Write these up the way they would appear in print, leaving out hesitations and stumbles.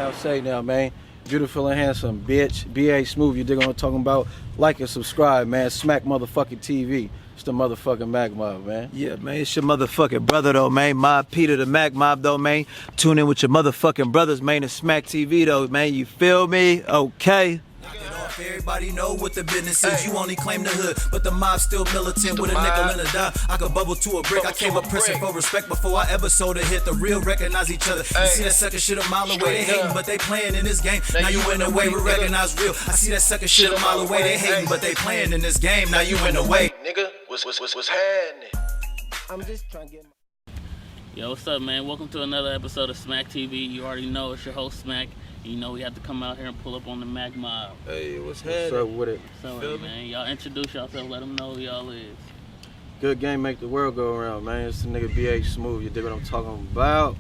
now, say now, man. Beautiful and handsome, bitch. B.A. Smooth, you dig what I'm talking about? Like and subscribe, man. Smack motherfucking TV. It's the motherfucking MackMob, man. Yeah, man, it's your motherfucking brother, though, man. Mob Peter, the MackMob, though, man. Tune in with your motherfucking brothers, man, and Smack TV, though, man. You feel me? Okay. Everybody know what the business is. You only claim the hood, but the mob still militant with a nickel and a dime. I could bubble to a brick. I came up pressing for respect before I ever sold a hit. The real recognize each other. You see that sucker shit a mile away. They hating, but they playing in this game. Now you in the way. We recognize real. I see that sucker shit a mile away. They hating, but they playing in this game. Now you in the way. Nigga, what's happening? I'm just trying to get Yo, what's up, man? Welcome to another episode of Smack TV. You already know it's your host, Smack. You know we have to come out here and pull up on the MackMob. Hey, what's What's up with it? So, man, y'all introduce yourself. Let them know who y'all is. Good game make the world go around, man. It's the nigga B.A. Smooth. You dig what I'm talking about?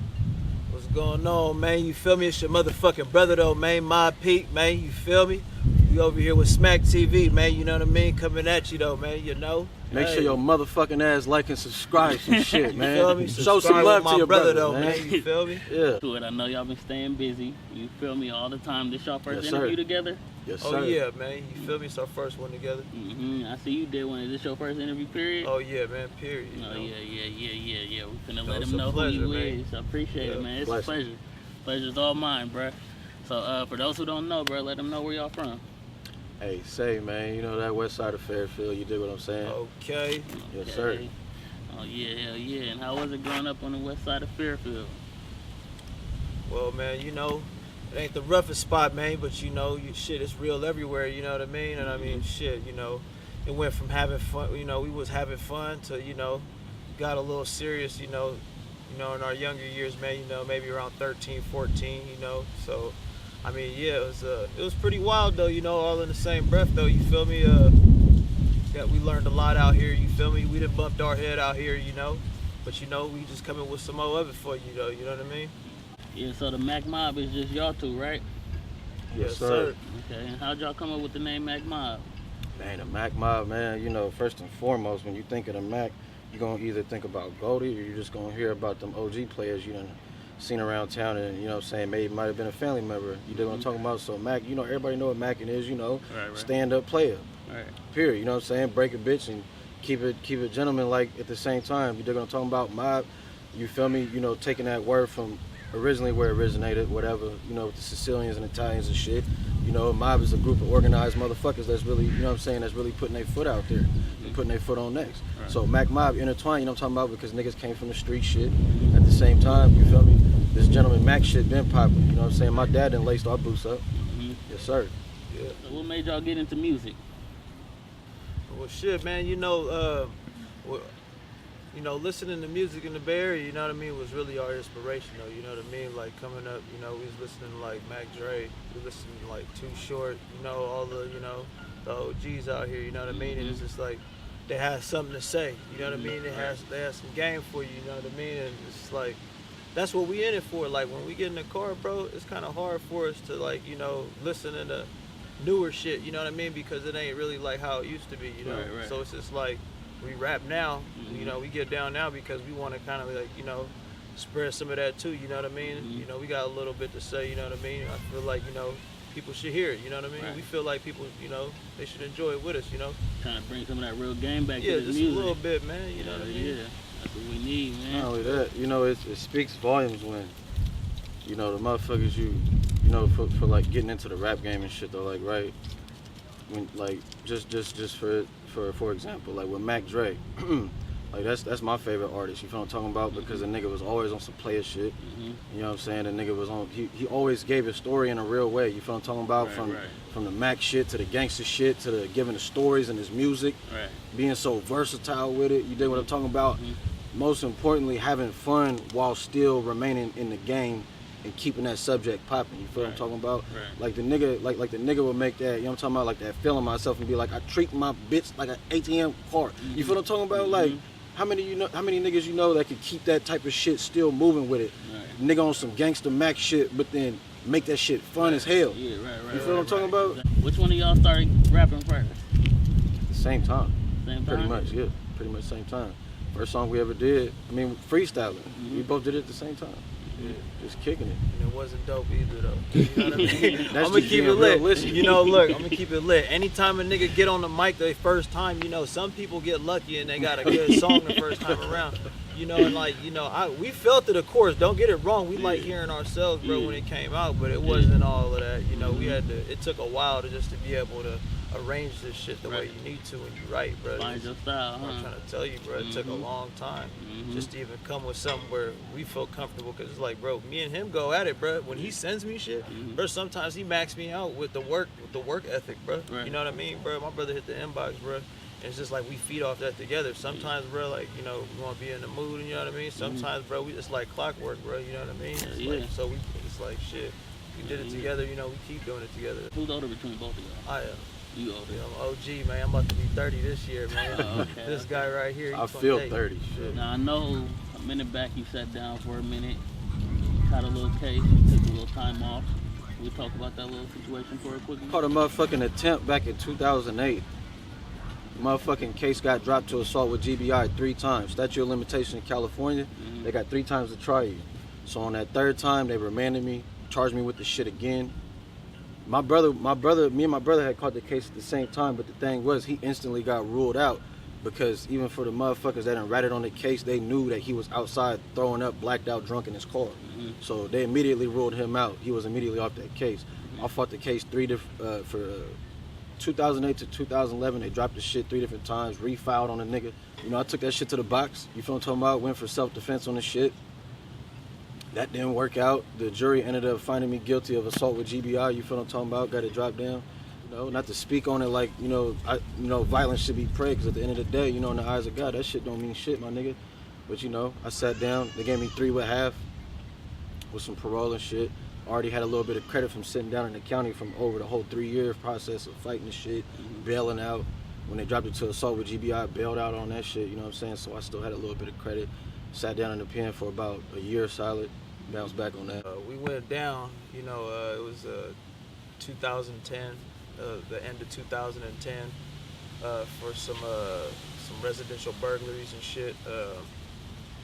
What's going on, man? You feel me? It's your motherfucking brother, though, man. Mob Pete, man. You feel me? We over here with Smack TV, man. You know what I mean? Coming at you, though, man. You know? Make sure your motherfucking ass like and subscribe some shit, man. You feel me? Show some love to your brother, though, man. You feel me? Yeah. To it, I know y'all been staying busy. You feel me all the time. This y'all first Yes, interview sir. together? Yes, sir. Oh, yeah, man. You feel me? It's our first one together. I see you did one. Is this your first interview, period? Oh, yeah, man. Period. You Oh, know? yeah. We finna let it's him a know pleasure, who you man. is. I appreciate it, man. It's a pleasure. Pleasure's all mine, bruh. So, for those who don't know, bruh, let them know where y'all from. Hey, say, man, you know that west side of Fairfield, you dig what I'm saying? Okay. Yes, sir. Oh, yeah, hell yeah. And how was it growing up on the west side of Fairfield? Well, man, you know, it ain't the roughest spot, man, but you know, shit, it's real everywhere, you know what I mean? And I mean, shit, you know, it went from having fun, you know, we was having fun to, you know, got a little serious, you know, in our younger years, man, you know, maybe around 13, 14, you know, so, I mean, yeah, it was pretty wild, though, you know, all in the same breath, though, you feel me? Yeah, we learned a lot out here, you feel me? We done bumped our head out here, you know, but, you know, we just coming with some more of it for you, though, you know what I mean? Yeah, so the MackMob is just y'all two, right? Yes, sir. Okay, and how'd y'all come up with the name MackMob? Man, the MackMob, man, you know, first and foremost, when you think of the Mack, you're going to either think about Goldie or you're just going to hear about them OG players you done seen around town and, you know what I'm saying, maybe might have been a family member. You know what I'm talking about? So Mack, you know, everybody know what Mackin is, you know, Right. stand-up player, Right. period. You know what I'm saying? Break a bitch and keep it gentleman-like at the same time. You dig what I'm talking about? Mob, you feel me? You know, taking that word from originally where it originated, whatever, you know, with the Sicilians and Italians and shit. You know, mob is a group of organized motherfuckers that's really, you know what I'm saying, that's really putting their foot out there and putting their foot on necks. Right. So MackMob intertwined, you know what I'm talking about, because niggas came from the street shit. At the same time, you feel me, this gentleman Mack shit been popping, you know what I'm saying? My dad done laced our boots up. Yes, sir. Yeah. So what made y'all get into music? Well, shit, man, you know, listening to music in the Bay Area, you know what I mean, was really our inspiration, though, you know what I mean? Like, coming up, you know, we was listening to, like, Mac Dre, we listening to, like, Too Short, you know, all the, you know, the OGs out here, you know what I mean? And it's just like, they had something to say, you know what I mean? They had some game for you, you know what I mean? And it's like, that's what we in it for. Like, when we get in the car, bro, it's kind of hard for us to, like, you know, listen to the newer shit, you know what I mean? Because it ain't really like how it used to be, you know? Right. So it's just like, we rap now, you know, we get down now because we want to kind of, like, you know, spread some of that too, you know what I mean? You know, we got a little bit to say, you know what I mean? I feel like, you know, people should hear it, you know what I mean? Right. We feel like people, you know, they should enjoy it with us, you know? Trying to bring some of that real game back Yeah, to the just music. a little bit, man, you know what I mean? Yeah, that's what we need, man. Not only that, you know, it speaks volumes when, you know, the motherfuckers you know, for like getting into the rap game and shit though, like, right? When, like, just for example, like with Mac Dre, like that's my favorite artist, you feel what I'm talking about? Because the nigga was always on some player shit, you know what I'm saying? The nigga was on, he always gave his story in a real way, you feel what I'm talking about? From the Mac shit to the gangster shit to the giving the stories and his music, being so versatile with it, you dig what I'm talking about? Most importantly, having fun while still remaining in the game and keeping that subject popping, you feel what I'm talking about? Like the nigga, like the nigga would make that, you know what I'm talking about, like that feeling myself and be like, I treat my bitch like an ATM card. You feel what I'm talking about? Like, how many niggas you know that could keep that type of shit still moving with it? Nigga on some gangster Mac shit, but then make that shit fun as hell. Yeah, You feel what I'm talking about? Which one of y'all started rapping first? Same time. Same time? Pretty much, yeah. Pretty much same time. First song we ever did, I mean, freestyling. We both did it at the same time. Just kicking it. And it wasn't dope either though. You know what I mean? That's I'm gonna just keep being it lit. realistic. You know, look, I'm gonna keep it lit. Anytime a nigga get on the mic the first time, you know, some people get lucky and they got a good song the first time around. You know, and like, you know, we felt it, of course. Don't get it wrong. We like hearing ourselves, bro, when it came out, but it wasn't all of that. You know, we had to. It took a while to be able to arrange this shit the way you need to when you write, bro. Find your style, huh? I'm trying to tell you, bro. It took a long time just to even come with something where we feel comfortable. Cause it's like, bro, me and him go at it, bro. When he sends me shit, bro, sometimes he maxes me out with the work ethic, bro. Right. You know what I mean, bro? My brother hit the inbox, bro. And it's just like we feed off that together. Sometimes, bro, like, you know, we want to be in the mood, and you know what I mean? Sometimes, bro, it's like clockwork, bro, you know what I mean? It's like, so it's like, shit, we did it together, you know, we keep doing it together. Who's older between both of y'all? I am. You older. I'm OG, man. I'm about to be 30 this year, man. Okay. This guy right here, I feel 28. 30. Shit. Now, I know a minute back you sat down for a minute, had a little case, you took a little time off. We talk about that little situation for a quick minute. Caught a motherfucking attempt back in 2008. Motherfucking case got dropped to assault with GBI 3 times. Statute of limitation in California, they got 3 times to try you. So on that 3rd time, they remanded me, charged me with the shit again. Me and my brother had caught the case at the same time, but the thing was, he instantly got ruled out because even for the motherfuckers that done ratted on the case, they knew that he was outside throwing up, blacked out, drunk in his car. So they immediately ruled him out. He was immediately off that case. I fought the case 2008 to 2011, they dropped the shit 3 different times, refiled on a nigga. You know, I took that shit to the box. You feel what I'm talking about? Went for self-defense on the shit. That didn't work out. The jury ended up finding me guilty of assault with GBI. You feel what I'm talking about? Got it dropped down. You know, not to speak on it like, you know, violence should be prayed, because at the end of the day, you know, in the eyes of God, that shit don't mean shit, my nigga. But, you know, I sat down. They gave me 3 1/2 with some parole and shit. Already had a little bit of credit from sitting down in the county from over the whole 3-year process of fighting the shit, bailing out. When they dropped it to assault with GBI, I bailed out on that shit, you know what I'm saying? So I still had a little bit of credit. Sat down in the pen for about a year solid, bounced back on that. We went down, you know, it was 2010, the end of 2010, for some residential burglaries and shit.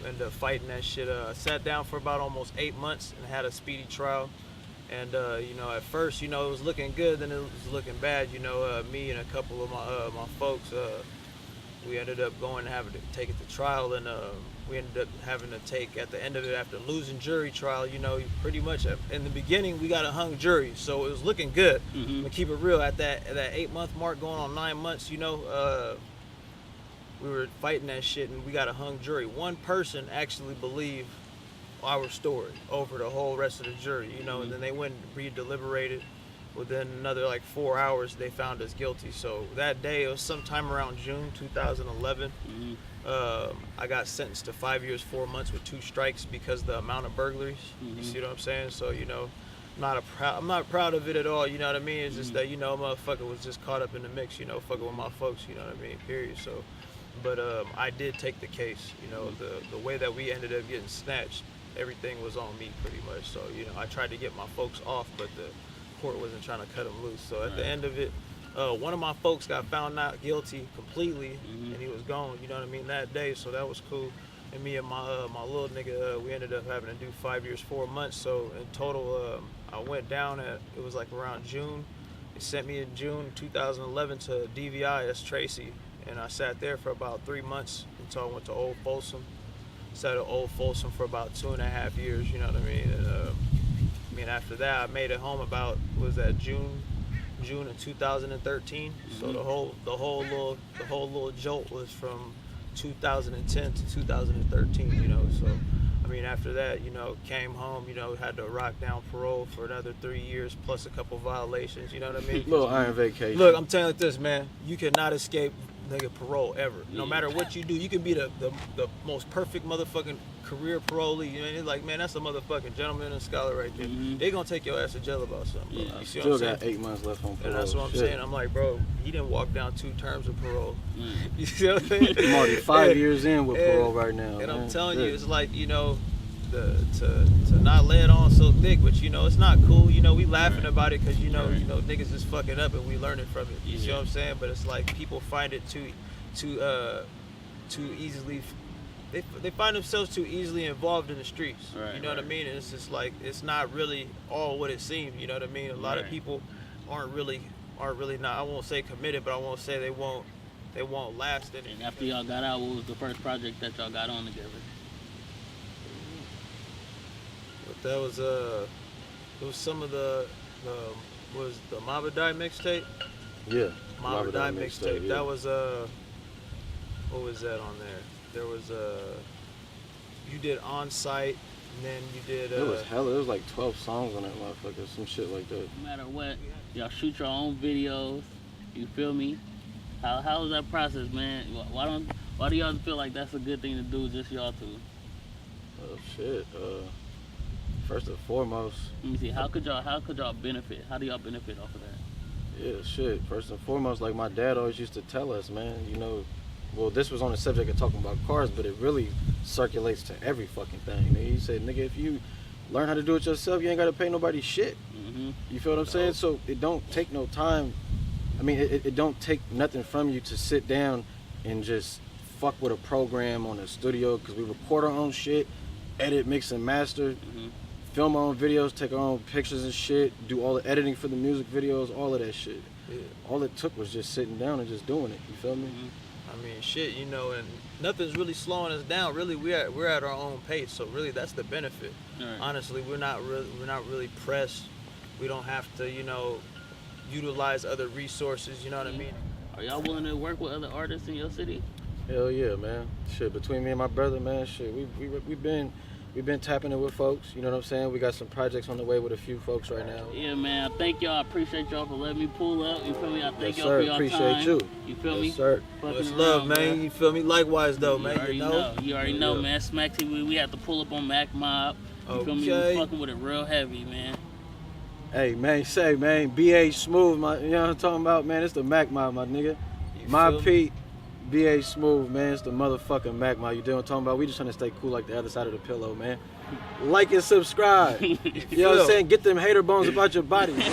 Ended up fighting that shit. I sat down for about almost 8 months and had a speedy trial. And, you know, at first, you know, it was looking good, then it was looking bad. You know, me and a couple of my folks, we ended up going and having to take it to trial, and we ended up having to take, at the end of it, after losing jury trial, you know, pretty much in the beginning, we got a hung jury, so it was looking good. I'm gonna keep it real. At that 8-month mark, going on 9 months, you know, we were fighting that shit, and we got a hung jury. One person actually believed our story over the whole rest of the jury, you know, and then they went and re-deliberated. Within another like 4 hours, they found us guilty. So that day, it was sometime around June 2011. I got sentenced to 5 years, 4 months with 2 strikes because of the amount of burglaries. You see what I'm saying? So, you know, I'm not proud of it at all. You know what I mean? It's just that, you know, motherfucker was just caught up in the mix. You know, fucking with my folks. You know what I mean? Period. So, but I did take the case. You know, the way that we ended up getting snatched, everything was on me pretty much. So, you know, I tried to get my folks off, but the court wasn't trying to cut them loose. So at the end of it, one of my folks got found out guilty completely, and he was gone, you know what I mean, that day. So that was cool. And me and my little nigga, we ended up having to do 5 years, 4 months. So in total, I went down at, it was like around June. They sent me in June 2011 to DVI, that's Tracy. And I sat there for about 3 months until I went to Old Folsom. Sat at Old Folsom for about 2.5 years, you know what I mean? And after that, I made it home about, was that June of 2013. So the whole little jolt was from 2010 to 2013, you know. So I mean, after that, you know, came home, you know, had to rock down parole for another 3 years plus a couple violations, you know what I mean? Little iron vacation. Look, I'm telling you this, man, you cannot escape nigga parole ever. No matter what you do, you can be the most perfect motherfucking career parolee. You know, it's like, man, that's a motherfucking gentleman and scholar right there. They gonna take your ass to jail about something, bro. You see Still what I'm got saying? 8 months left on parole. And that's what I'm saying. I'm like, bro, he didn't walk down 2 terms of parole. You see what I'm saying? I'm already 5 years in with parole right now. And man. I'm telling you, it's like, you know, to not lay it on so thick, but you know, it's not cool. You know, we laughing about it because you know niggas is fucking up and we learning from it. You see what I'm saying? But it's like people find it too easily they find themselves too easily involved in the streets. Right, you know what I mean? And it's just like it's not really all what it seems. You know what I mean? A lot of people aren't really not. I won't say committed, but I won't say they won't last in it. And after y'all got out, what was the first project that y'all got on together? But that was it was some of the was the Mabadai mixtape. Yeah. Mabadai mixtape. Yeah. That was what was that on there? There was you did On Site, and then you did It was hella. It was like 12 songs on that motherfucker, some shit like that. No matter what, y'all shoot your own videos. You feel me? How was that process, man? Why do y'all feel like that's a good thing to do, just y'all two? Oh shit. First and foremost. Let me see. How could y'all benefit? How do y'all benefit off of that? Yeah, shit. First and foremost, like my dad always used to tell us, man. You know, well, this was on the subject of talking about cars, but it really circulates to every fucking thing. Nigga, he said, nigga, if you learn how to do it yourself, you ain't gotta pay nobody shit. Mm-hmm. You feel what I'm saying? So it don't take no time. I mean, it don't take nothing from you to sit down and just fuck with a program on a studio, because we record our own shit, edit, mix, and master, film our own videos, take our own pictures and shit, do all the editing for the music videos, all of that shit. Yeah. All it took was just sitting down and just doing it. You feel me? I mean, shit, you know, and nothing's really slowing us down. Really, we're at our own pace. So really, that's the benefit. Right. Honestly, we're not really pressed. We don't have to, you know, utilize other resources. You know what I mean? Are y'all willing to work with other artists in your city? Hell yeah, man. Shit, between me and my brother, man, shit, we've been tapping it with folks. You know what I'm saying? We got some projects on the way with a few folks right now. Yeah, man. I thank y'all. I appreciate y'all for letting me pull up. You feel me? I thank Yes, y'all sir. for y'all Appreciate time. you. You feel Yes, me? sir. Fucking Much around, love, man. bro. You feel me? Likewise, though, You man. already You know? You already know, man. Smack TV, we have to pull up on MackMob. You feel me? Okay. We fucking with it real heavy, man. Hey, man, BA Smooth, you know what I'm talking about, man? It's the MackMob, my nigga. You My feel me? Pete, BA Smooth, man. It's the motherfucking MackMob. You know what I'm talking about? We just trying to stay cool like the other side of the pillow, man. Like and subscribe. You know what I'm saying? Get them hater bones about your body. Man.